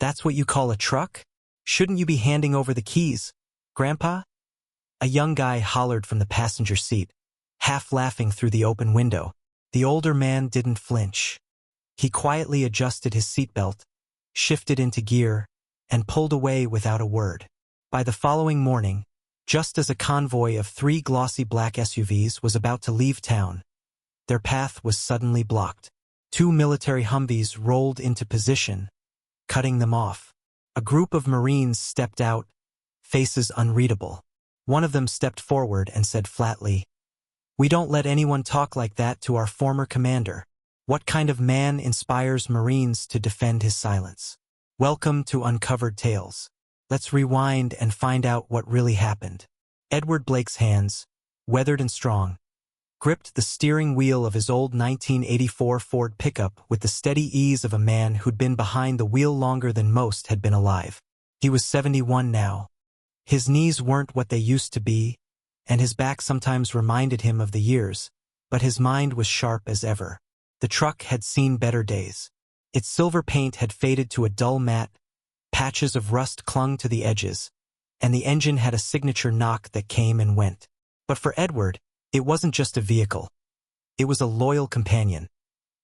That's what you call a truck? Shouldn't you be handing over the keys, Grandpa? A young guy hollered from the passenger seat, half laughing through the open window. The older man didn't flinch. He quietly adjusted his seatbelt, shifted into gear, and pulled away without a word. By the following morning, just as a convoy of 3 glossy black SUVs was about to leave town, their path was suddenly blocked. 2 military Humvees rolled into position, cutting them off. A group of Marines stepped out, faces unreadable. One of them stepped forward and said flatly, "We don't let anyone talk like that to our former commander. What kind of man inspires Marines to defend his silence? Welcome to Uncovered Tales. Let's rewind and find out what really happened." Edward Blake's hands, weathered and strong, gripped the steering wheel of his old 1984 Ford pickup with the steady ease of a man who'd been behind the wheel longer than most had been alive. He was 71 now. His knees weren't what they used to be, and his back sometimes reminded him of the years, but his mind was sharp as ever. The truck had seen better days. Its silver paint had faded to a dull matte, patches of rust clung to the edges, and the engine had a signature knock that came and went. But for Edward, it wasn't just a vehicle. It was a loyal companion,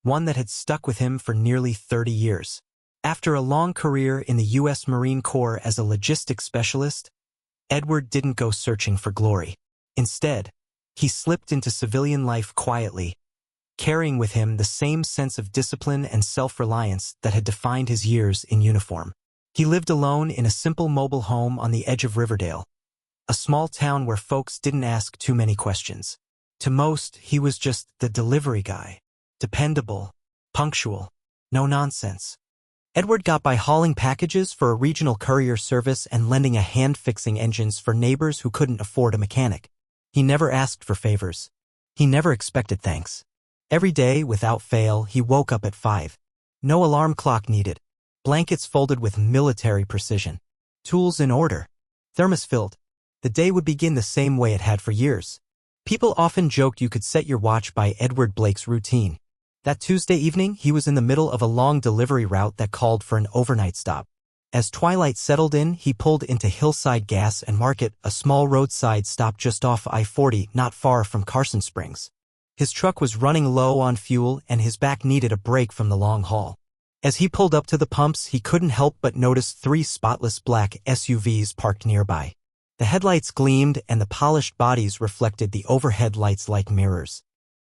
one that had stuck with him for nearly 30 years. After a long career in the U.S. Marine Corps as a logistics specialist, Edward didn't go searching for glory. Instead, he slipped into civilian life quietly, carrying with him the same sense of discipline and self-reliance that had defined his years in uniform. He lived alone in a simple mobile home on the edge of Riverdale, a small town where folks didn't ask too many questions. To most, he was just the delivery guy. Dependable, punctual, no nonsense. Edward got by hauling packages for a regional courier service and lending a hand fixing engines for neighbors who couldn't afford a mechanic. He never asked for favors. He never expected thanks. Every day, without fail, he woke up at 5. No alarm clock needed. Blankets folded with military precision. Tools in order. Thermos filled. The day would begin the same way it had for years. People often joked you could set your watch by Edward Blake's routine. That Tuesday evening, he was in the middle of a long delivery route that called for an overnight stop. As twilight settled in, he pulled into Hillside Gas and Market, a small roadside stop just off I-40, not far from Carson Springs. His truck was running low on fuel and his back needed a break from the long haul. As he pulled up to the pumps, he couldn't help but notice 3 spotless black SUVs parked nearby. The headlights gleamed and the polished bodies reflected the overhead lights like mirrors.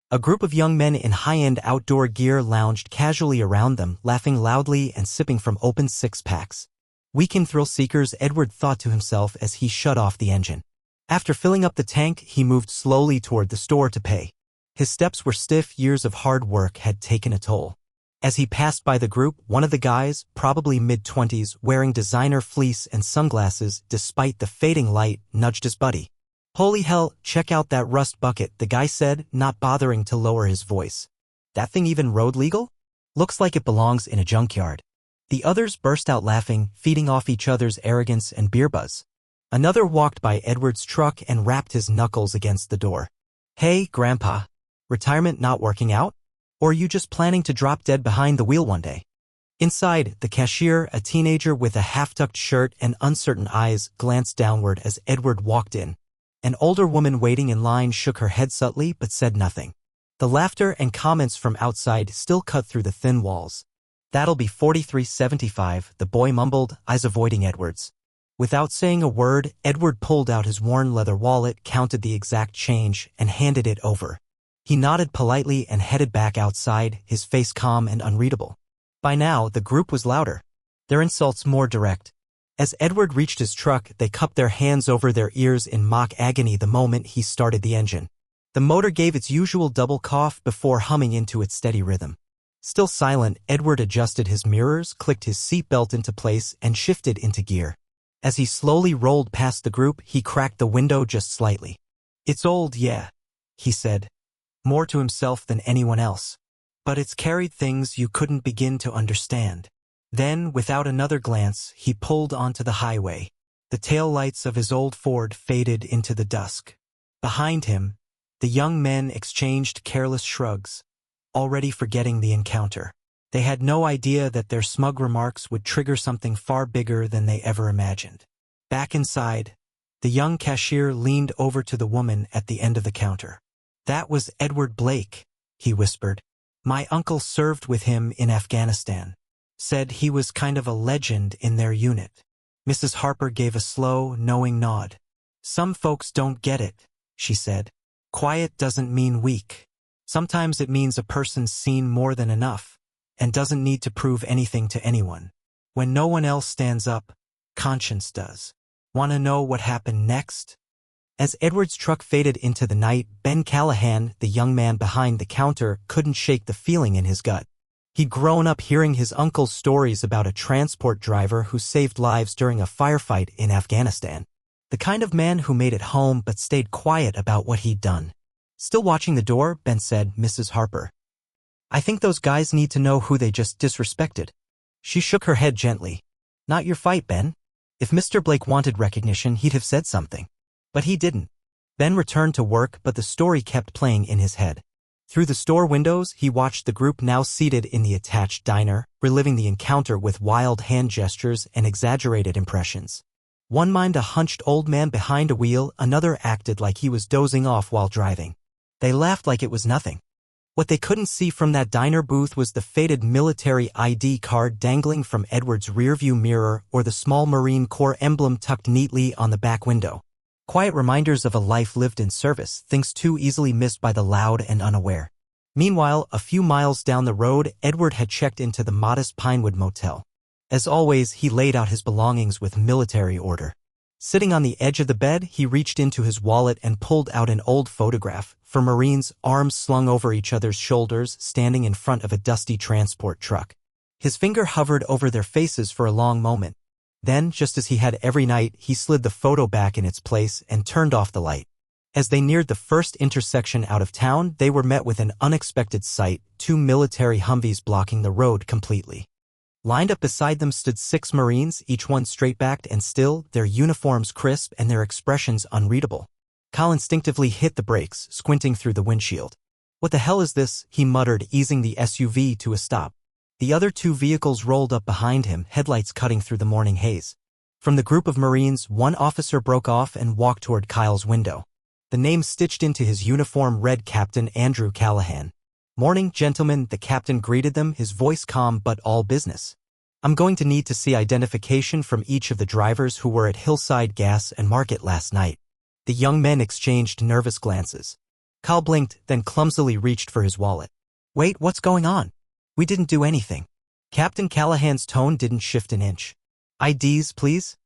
A group of young men in high-end outdoor gear lounged casually around them, laughing loudly and sipping from open six-packs. Weekend thrill seekers, Edward thought to himself as he shut off the engine. After filling up the tank, he moved slowly toward the store to pay. His steps were stiff. Years of hard work had taken a toll. As he passed by the group, one of the guys, probably mid-20s, wearing designer fleece and sunglasses despite the fading light, nudged his buddy. "Holy hell, check out that rust bucket," the guy said, not bothering to lower his voice. "That thing even road legal? Looks like it belongs in a junkyard." The others burst out laughing, feeding off each other's arrogance and beer buzz. Another walked by Edward's truck and rapped his knuckles against the door. "Hey, Grandpa. Retirement not working out? Or are you just planning to drop dead behind the wheel one day?" Inside, the cashier, a teenager with a half-tucked shirt and uncertain eyes, glanced downward as Edward walked in. An older woman waiting in line shook her head subtly but said nothing. The laughter and comments from outside still cut through the thin walls. "That'll be $43.75, the boy mumbled, eyes avoiding Edward's. Without saying a word, Edward pulled out his worn leather wallet, counted the exact change, and handed it over. He nodded politely and headed back outside, his face calm and unreadable. By now, the group was louder, their insults more direct. As Edward reached his truck, they cupped their hands over their ears in mock agony the moment he started the engine. The motor gave its usual double cough before humming into its steady rhythm. Still silent, Edward adjusted his mirrors, clicked his seatbelt into place, and shifted into gear. As he slowly rolled past the group, he cracked the window just slightly. "It's old, yeah," he said, more to himself than anyone else. "But it's carried things you couldn't begin to understand." Then, without another glance, he pulled onto the highway. The taillights of his old Ford faded into the dusk. Behind him, the young men exchanged careless shrugs, already forgetting the encounter. They had no idea that their smug remarks would trigger something far bigger than they ever imagined. Back inside, the young cashier leaned over to the woman at the end of the counter. "That was Edward Blake," he whispered. "My uncle served with him in Afghanistan. Said he was kind of a legend in their unit." Mrs. Harper gave a slow, knowing nod. "Some folks don't get it," she said. "Quiet doesn't mean weak. Sometimes it means a person's seen more than enough and doesn't need to prove anything to anyone. When no one else stands up, conscience does. Want to know what happened next?" As Edward's truck faded into the night, Ben Callahan, the young man behind the counter, couldn't shake the feeling in his gut. He'd grown up hearing his uncle's stories about a transport driver who saved lives during a firefight in Afghanistan. The kind of man who made it home but stayed quiet about what he'd done. Still watching the door, Ben said, "Mrs. Harper, I think those guys need to know who they just disrespected." She shook her head gently. "Not your fight, Ben. If Mr. Blake wanted recognition, he'd have said something. But he didn't." Ben returned to work, but the story kept playing in his head. Through the store windows, he watched the group now seated in the attached diner, reliving the encounter with wild hand gestures and exaggerated impressions. One mimed a hunched old man behind a wheel, another acted like he was dozing off while driving. They laughed like it was nothing. What they couldn't see from that diner booth was the faded military ID card dangling from Edward's rearview mirror or the small Marine Corps emblem tucked neatly on the back window. Quiet reminders of a life lived in service, things too easily missed by the loud and unaware. Meanwhile, a few miles down the road, Edward had checked into the modest Pinewood Motel. As always, he laid out his belongings with military order. Sitting on the edge of the bed, he reached into his wallet and pulled out an old photograph for Marines, arms slung over each other's shoulders, standing in front of a dusty transport truck. His finger hovered over their faces for a long moment. Then, just as he had every night, he slid the photo back in its place and turned off the light. As they neared the first intersection out of town, they were met with an unexpected sight, 2 military Humvees blocking the road completely. Lined up beside them stood 6 Marines, each one straight-backed and still, their uniforms crisp and their expressions unreadable. Kyle instinctively hit the brakes, squinting through the windshield. "What the hell is this?" he muttered, easing the SUV to a stop. The other 2 vehicles rolled up behind him, headlights cutting through the morning haze. From the group of Marines, one officer broke off and walked toward Kyle's window. The name stitched into his uniform read Captain Andrew Callahan. "Morning, gentlemen," the captain greeted them, his voice calm but all business. "I'm going to need to see identification from each of the drivers who were at Hillside Gas and Market last night." The young men exchanged nervous glances. Kyle blinked, then clumsily reached for his wallet. "Wait, what's going on? We didn't do anything." Captain Callahan's tone didn't shift an inch. "IDs, please?"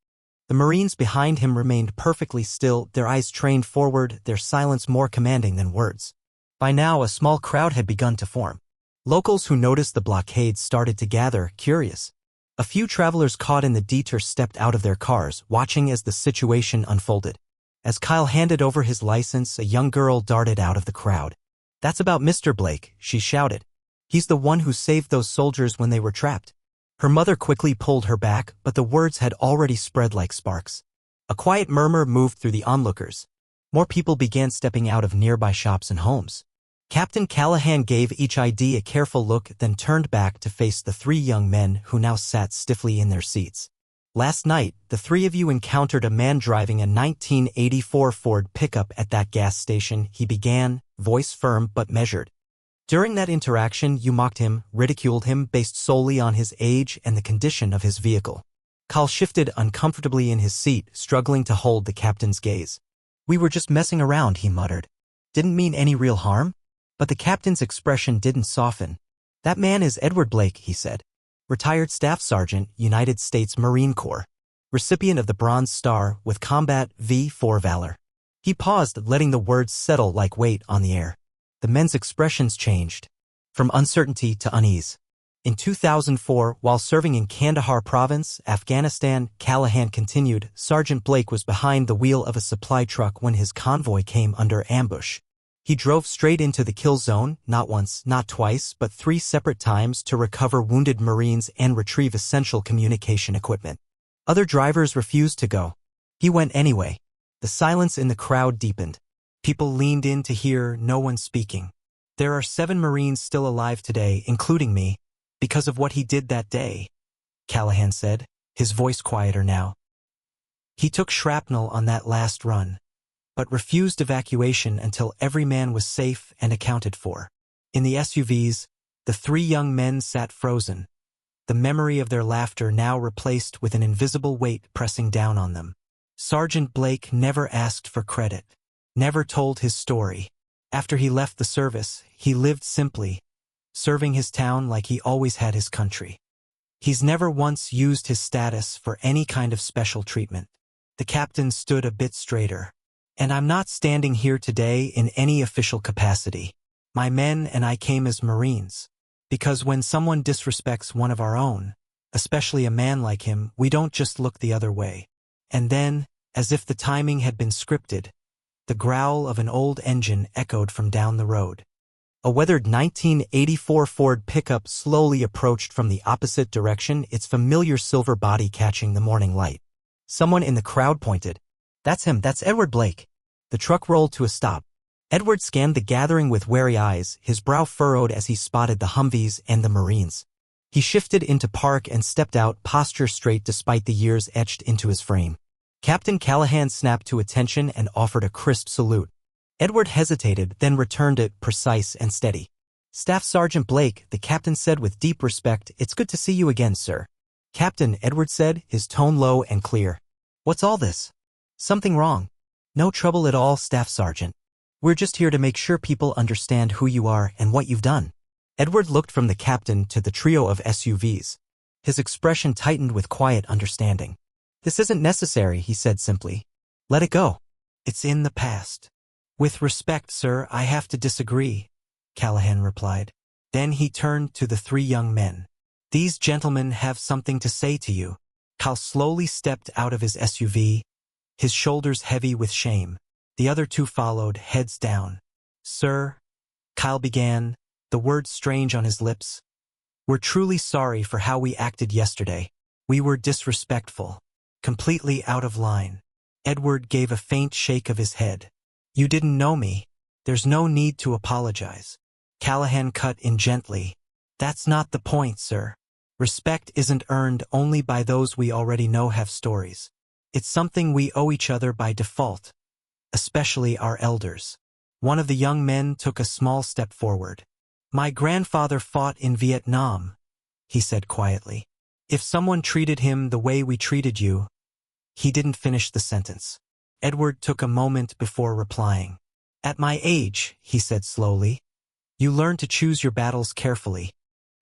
The Marines behind him remained perfectly still, their eyes trained forward, their silence more commanding than words. By now, a small crowd had begun to form. Locals who noticed the blockade started to gather, curious. A few travelers caught in the detour stepped out of their cars, watching as the situation unfolded. As Kyle handed over his license, a young girl darted out of the crowd. "That's about Mr. Blake," she shouted. "He's the one who saved those soldiers when they were trapped." Her mother quickly pulled her back, but the words had already spread like sparks. A quiet murmur moved through the onlookers. More people began stepping out of nearby shops and homes. Captain Callahan gave each ID a careful look, then turned back to face the 3 young men who now sat stiffly in their seats. "Last night, the 3 of you encountered a man driving a 1984 Ford pickup at that gas station," he began, voice firm but measured. "During that interaction, you mocked him, ridiculed him based solely on his age and the condition of his vehicle." Kyle shifted uncomfortably in his seat, struggling to hold the captain's gaze. "We were just messing around," he muttered. "Didn't mean any real harm?" But the captain's expression didn't soften. "That man is Edward Blake," he said. "Retired Staff Sergeant, United States Marine Corps. Recipient of the Bronze Star with Combat V4 Valor." He paused, letting the words settle like weight on the air. The men's expressions changed, from uncertainty to unease. In 2004, while serving in Kandahar Province, Afghanistan, Callahan continued, Sergeant Blake was behind the wheel of a supply truck when his convoy came under ambush. He drove straight into the kill zone, not once, not twice, but 3 separate times to recover wounded Marines and retrieve essential communication equipment. Other drivers refused to go. He went anyway. The silence in the crowd deepened. People leaned in to hear, no one speaking. "There are 7 Marines still alive today, including me," Because of what he did that day, Callahan said, his voice quieter now. He took shrapnel on that last run, but refused evacuation until every man was safe and accounted for. In the SUVs, the three young men sat frozen, the memory of their laughter now replaced with an invisible weight pressing down on them. Sergeant Blake never asked for credit, never told his story. After he left the service, he lived simply, serving his town like he always had his country. He's never once used his status for any kind of special treatment. The captain stood a bit straighter. And I'm not standing here today in any official capacity. My men and I came as Marines. Because when someone disrespects one of our own, especially a man like him, we don't just look the other way. And then, as if the timing had been scripted, the growl of an old engine echoed from down the road. A weathered 1984 Ford pickup slowly approached from the opposite direction, its familiar silver body catching the morning light. Someone in the crowd pointed. "That's him, that's Edward Blake." The truck rolled to a stop. Edward scanned the gathering with wary eyes, his brow furrowed as he spotted the Humvees and the Marines. He shifted into park and stepped out, posture straight despite the years etched into his frame. Captain Callahan snapped to attention and offered a crisp salute. Edward hesitated, then returned it, precise and steady. "Staff Sergeant Blake," the captain said with deep respect. "It's good to see you again, sir." "Captain," Edward said, his tone low and clear. "What's all this?" "Something wrong." "No trouble at all, Staff Sergeant. We're just here to make sure people understand who you are and what you've done." Edward looked from the captain to the trio of SUVs. His expression tightened with quiet understanding. "This isn't necessary," he said simply. "Let it go. It's in the past." "With respect, sir, I have to disagree," Callahan replied. Then he turned to the three young men. "These gentlemen have something to say to you." Kyle slowly stepped out of his SUV, his shoulders heavy with shame. The other two followed, heads down. "Sir," Kyle began, the words strange on his lips, "we're truly sorry for how we acted yesterday. We were disrespectful, completely out of line." Edward gave a faint shake of his head. "You didn't know me. There's no need to apologize." Callahan cut in gently. "That's not the point, sir. Respect isn't earned only by those we already know have stories. It's something we owe each other by default, especially our elders." One of the young men took a small step forward. "My grandfather fought in Vietnam," he said quietly. "If someone treated him the way we treated you—" He didn't finish the sentence. Edward took a moment before replying. "At my age," he said slowly, "you learn to choose your battles carefully."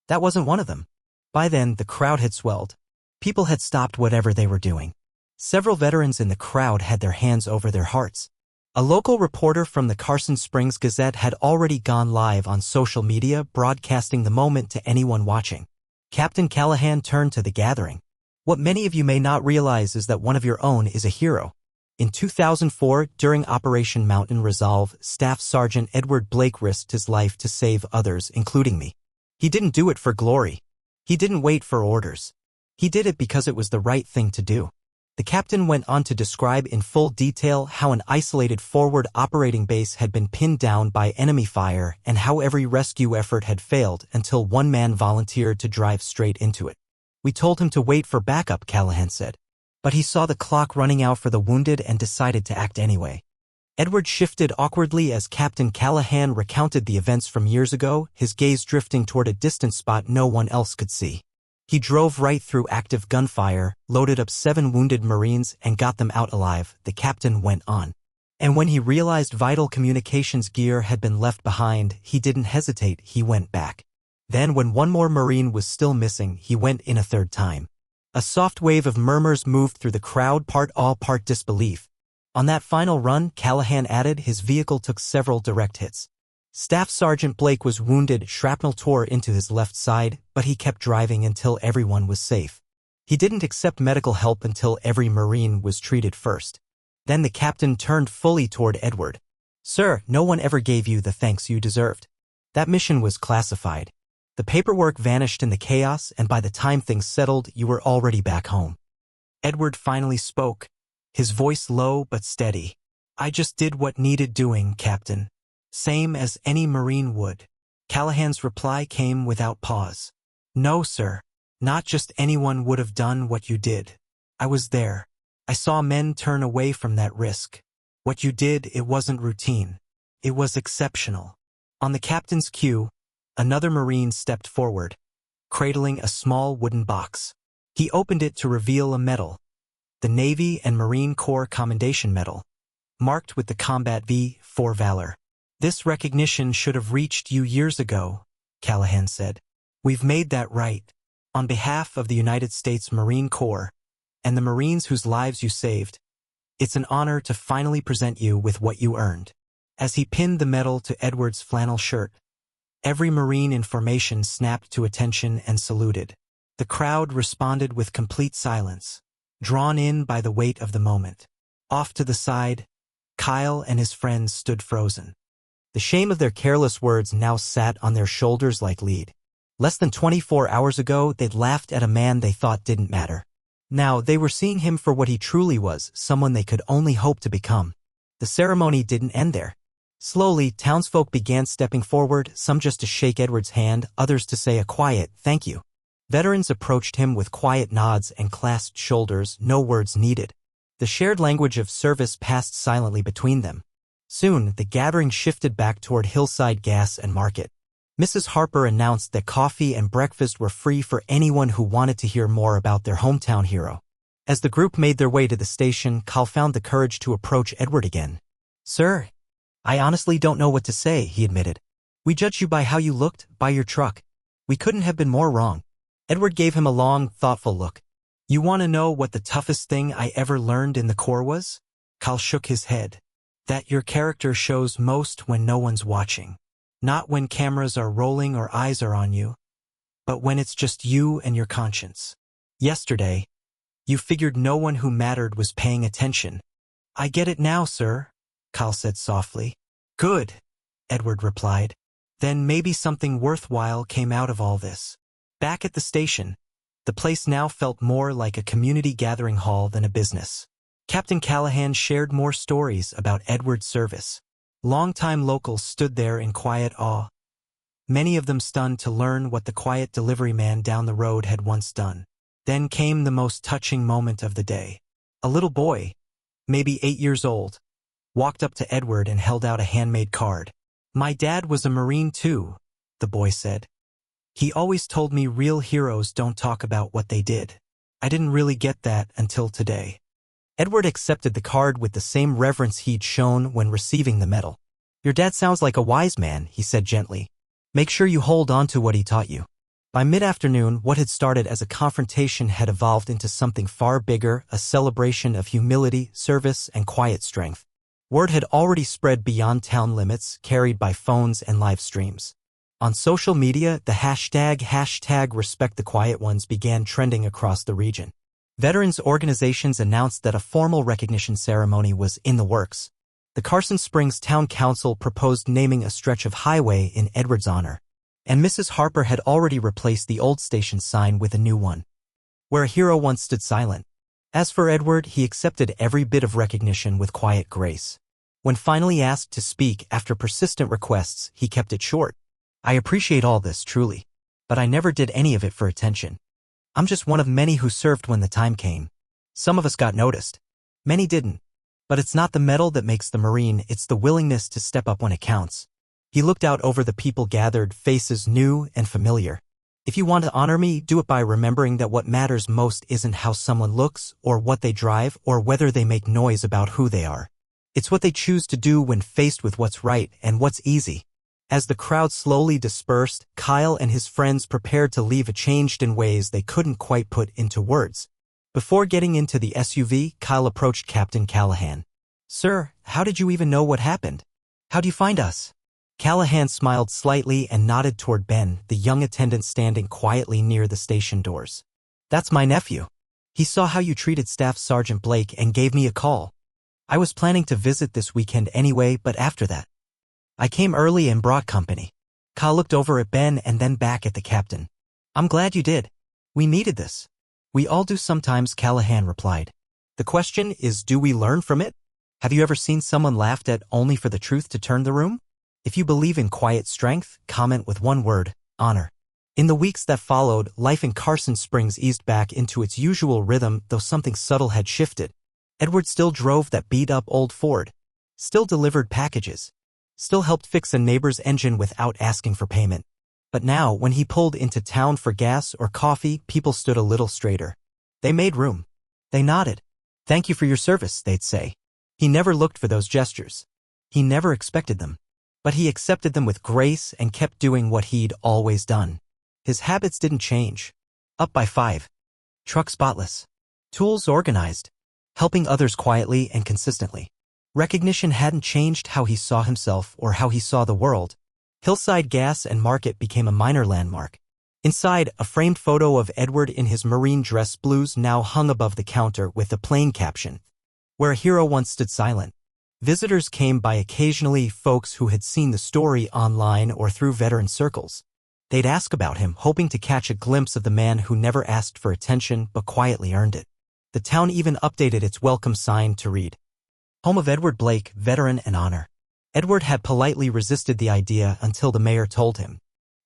That wasn't one of them. By then, the crowd had swelled. People had stopped whatever they were doing. Several veterans in the crowd had their hands over their hearts. A local reporter from the Carson Springs Gazette had already gone live on social media, broadcasting the moment to anyone watching. Captain Callahan turned to the gathering. "What many of you may not realize is that one of your own is a hero. In 2004, during Operation Mountain Resolve, Staff Sergeant Edward Blake risked his life to save others, including me. He didn't do it for glory. He didn't wait for orders. He did it because it was the right thing to do." The captain went on to describe in full detail how an isolated forward operating base had been pinned down by enemy fire and how every rescue effort had failed until one man volunteered to drive straight into it. "We told him to wait for backup," Callahan said. "But he saw the clock running out for the wounded and decided to act anyway." Edward shifted awkwardly as Captain Callahan recounted the events from years ago, his gaze drifting toward a distant spot no one else could see. He drove right through active gunfire, loaded up 7 wounded Marines, and got them out alive, the captain went on. And when he realized vital communications gear had been left behind, he didn't hesitate, he went back. Then when one more Marine was still missing, he went in a third time. A soft wave of murmurs moved through the crowd, part awe, part disbelief. On that final run, Callahan added, his vehicle took several direct hits. Staff Sergeant Blake was wounded, shrapnel tore into his left side, but he kept driving until everyone was safe. He didn't accept medical help until every Marine was treated first. Then the captain turned fully toward Edward. "Sir, no one ever gave you the thanks you deserved. That mission was classified. The paperwork vanished in the chaos, and by the time things settled, you were already back home." Edward finally spoke, his voice low but steady. "I just did what needed doing, Captain. Same as any Marine would." Callahan's reply came without pause. No, sir. Not just anyone would have done what you did. I was there. I saw men turn away from that risk. What you did, it wasn't routine. It was exceptional. On the captain's cue, another Marine stepped forward, cradling a small wooden box. He opened it to reveal a medal, the Navy and Marine Corps Commendation Medal, marked with the Combat V for Valor. This recognition should have reached you years ago, Callahan said. We've made that right. On behalf of the United States Marine Corps and the Marines whose lives you saved, it's an honor to finally present you with what you earned. As he pinned the medal to Edward's flannel shirt, every Marine in formation snapped to attention and saluted. The crowd responded with complete silence, drawn in by the weight of the moment. Off to the side, Kyle and his friends stood frozen. The shame of their careless words now sat on their shoulders like lead. Less than 24 hours ago, they'd laughed at a man they thought didn't matter. Now, they were seeing him for what he truly was, someone they could only hope to become. The ceremony didn't end there. Slowly, townsfolk began stepping forward, some just to shake Edward's hand, others to say a quiet, "Thank you." Veterans approached him with quiet nods and clasped shoulders, no words needed. The shared language of service passed silently between them. Soon, the gathering shifted back toward Hillside Gas and Market. Mrs. Harper announced that coffee and breakfast were free for anyone who wanted to hear more about their hometown hero. As the group made their way to the station, Kyle found the courage to approach Edward again. "Sir, I honestly don't know what to say," he admitted. "We judged you by how you looked, by your truck. We couldn't have been more wrong." Edward gave him a long, thoughtful look. "You want to know what the toughest thing I ever learned in the Corps was?" Kyle shook his head. "That your character shows most when no one's watching. Not when cameras are rolling or eyes are on you, but when it's just you and your conscience. Yesterday, you figured no one who mattered was paying attention." "I get it now, sir," Kyle said softly. "Good," Edward replied. "Then maybe something worthwhile came out of all this." Back at the station, the place now felt more like a community gathering hall than a business. Captain Callahan shared more stories about Edward's service. Longtime locals stood there in quiet awe, many of them stunned to learn what the quiet delivery man down the road had once done. Then came the most touching moment of the day. A little boy, maybe 8 years old, walked up to Edward and held out a handmade card. "My dad was a Marine too," the boy said. "He always told me real heroes don't talk about what they did. I didn't really get that until today." Edward accepted the card with the same reverence he'd shown when receiving the medal. "Your dad sounds like a wise man," he said gently. "Make sure you hold on to what he taught you." By mid-afternoon, what had started as a confrontation had evolved into something far bigger, a celebration of humility, service, and quiet strength. Word had already spread beyond town limits, carried by phones and live streams. On social media, the hashtag #RespectTheQuietOnes began trending across the region. Veterans organizations announced that a formal recognition ceremony was in the works. The Carson Springs Town Council proposed naming a stretch of highway in Edward's honor, and Mrs. Harper had already replaced the old station sign with a new one, "Where a hero once stood silent." As for Edward, he accepted every bit of recognition with quiet grace. When finally asked to speak after persistent requests, he kept it short. "I appreciate all this, truly, but I never did any of it for attention. I'm just one of many who served when the time came. Some of us got noticed. Many didn't. But it's not the medal that makes the Marine, it's the willingness to step up when it counts." He looked out over the people gathered, faces new and familiar. "If you want to honor me, do it by remembering that what matters most isn't how someone looks, or what they drive, or whether they make noise about who they are. It's what they choose to do when faced with what's right and what's easy." As the crowd slowly dispersed, Kyle and his friends prepared to leave, changed in ways they couldn't quite put into words. Before getting into the SUV, Kyle approached Captain Callahan. "Sir, how did you even know what happened? How'd you find us?" Callahan smiled slightly and nodded toward Ben, the young attendant standing quietly near the station doors. "That's my nephew. He saw how you treated Staff Sergeant Blake and gave me a call. I was planning to visit this weekend anyway, but after that, I came early and brought company." Kyle looked over at Ben and then back at the captain. "I'm glad you did. We needed this." "We all do sometimes," Callahan replied. "The question is, do we learn from it? Have you ever seen someone laughed at only for the truth to turn the room? If you believe in quiet strength, comment with one word: honor." In the weeks that followed, life in Carson Springs eased back into its usual rhythm, though something subtle had shifted. Edward still drove that beat-up old Ford, still delivered packages, still helped fix a neighbor's engine without asking for payment. But now, when he pulled into town for gas or coffee, people stood a little straighter. They made room. They nodded. "Thank you for your service," they'd say. He never looked for those gestures. He never expected them. But he accepted them with grace and kept doing what he'd always done. His habits didn't change. Up by 5. Truck spotless. Tools organized. Helping others quietly and consistently. Recognition hadn't changed how he saw himself or how he saw the world. Hillside Gas and Market became a minor landmark. Inside, a framed photo of Edward in his marine dress blues now hung above the counter with the plain caption, "Where a hero once stood silent." Visitors came by occasionally, folks who had seen the story online or through veteran circles. They'd ask about him, hoping to catch a glimpse of the man who never asked for attention but quietly earned it. The town even updated its welcome sign to read, "Home of Edward Blake, Veteran and Honor." Edward had politely resisted the idea until the mayor told him,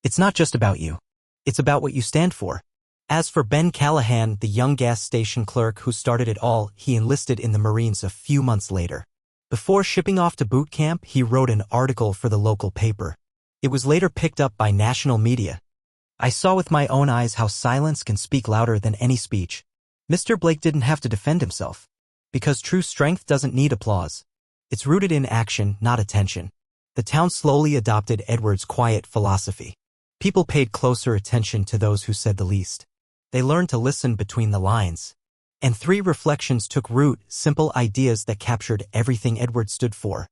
"It's not just about you. It's about what you stand for." As for Ben Callahan, the young gas station clerk who started it all, he enlisted in the Marines a few months later. Before shipping off to boot camp, he wrote an article for the local paper. It was later picked up by national media. "I saw with my own eyes how silence can speak louder than any speech." Mr. Blake didn't have to defend himself. Because true strength doesn't need applause. It's rooted in action, not attention. The town slowly adopted Edward's quiet philosophy. People paid closer attention to those who said the least. They learned to listen between the lines. And 3 reflections took root, simple ideas that captured everything Edward stood for.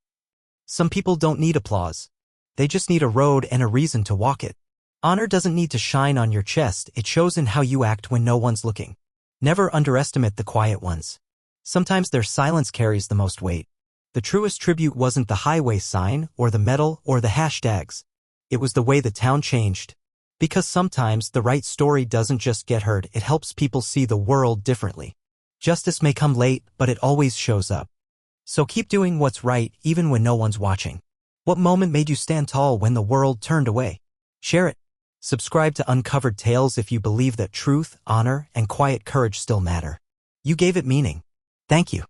Some people don't need applause. They just need a road and a reason to walk it. Honor doesn't need to shine on your chest, it shows in how you act when no one's looking. Never underestimate the quiet ones. Sometimes their silence carries the most weight. The truest tribute wasn't the highway sign, or the medal, or the hashtags. It was the way the town changed. Because sometimes the right story doesn't just get heard, it helps people see the world differently. Justice may come late, but it always shows up. So keep doing what's right, even when no one's watching. What moment made you stand tall when the world turned away? Share it. Subscribe to Uncovered Tales if you believe that truth, honor, and quiet courage still matter. You gave it meaning. Thank you.